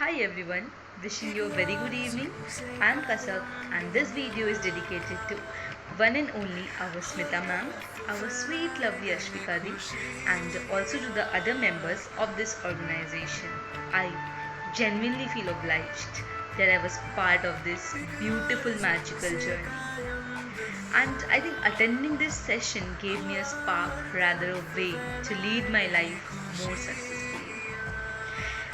Hi everyone, wishing you a very good evening. I am Kasak and this video is dedicated to one and only our Smita ma'am, our sweet lovely Ashvika di, and also to the other members of this organization. I genuinely feel obliged that I was part of this beautiful magical journey. And I think attending this session gave me a spark, rather a way to lead my life more successfully.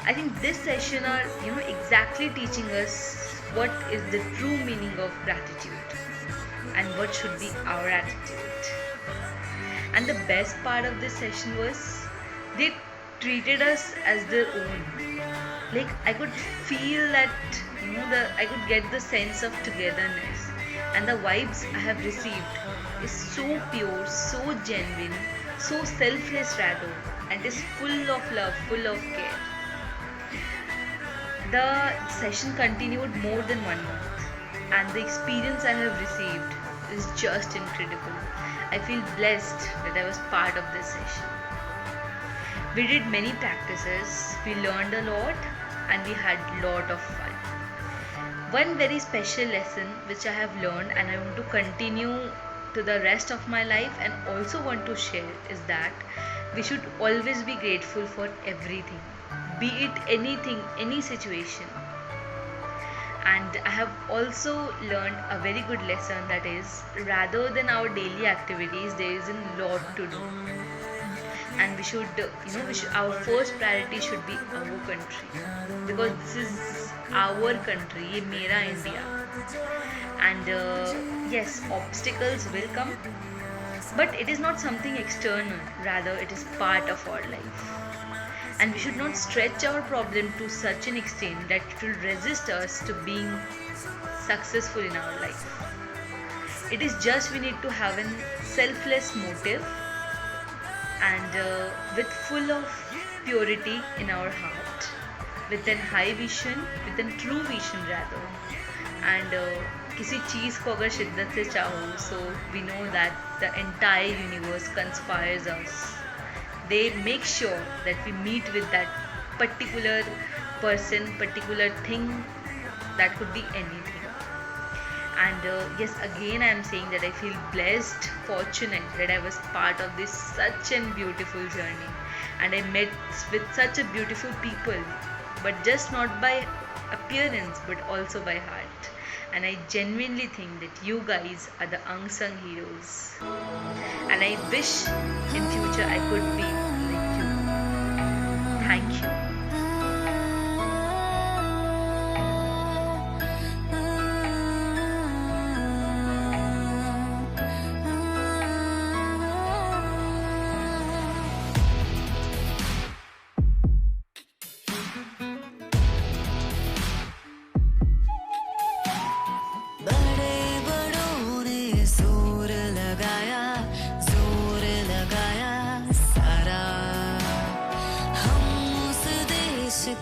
I think this session are exactly teaching us what is the true meaning of gratitude and what should be our attitude. And the best part of this session was they treated us as their own. Like I could feel that I could get the sense of togetherness, and the vibes I have received is so pure, so genuine, so selfless rather, and is full of love, full of care. The session continued more than 1 month, and the experience I have received is just incredible. I feel blessed that I was part of this session. We did many practices, we learned a lot, and we had lot of fun. One very special lesson which I have learned and I want to continue to the rest of my life and also want to share is that we should always be grateful for everything, be it anything, any situation. And I have also learned a very good lesson, that is, rather than our daily activities, there is a lot to do. And our first priority should be our country, because this is our country, ये मेरा India. And yes, obstacles will come, but it is not something external, rather it is part of our life. And we should not stretch our problem to such an extent that it will resist us to being successful in our life. It is just we need to have a selfless motive and with full of purity in our heart, with a high vision, with a true vision rather. And किसी चीज़ को अगर शिद्दत से चाहो, so we know that the entire universe conspires us. They make sure that we meet with that particular person, particular thing, that could be anything. And yes, again I am saying that I feel blessed, fortunate that I was part of this such a beautiful journey, and I met with such a beautiful people, but just not by appearance but also by heart. And I genuinely think that you guys are the unsung heroes, and I wish in future I could be like you. Thank you.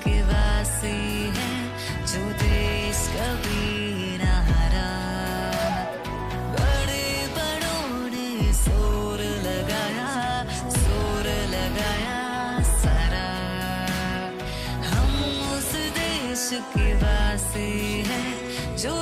के वासी हैं जो देश कभी न हारा, बड़े बड़ों ने जोर लगाया सारा। हम उस देश के वासी हैं जो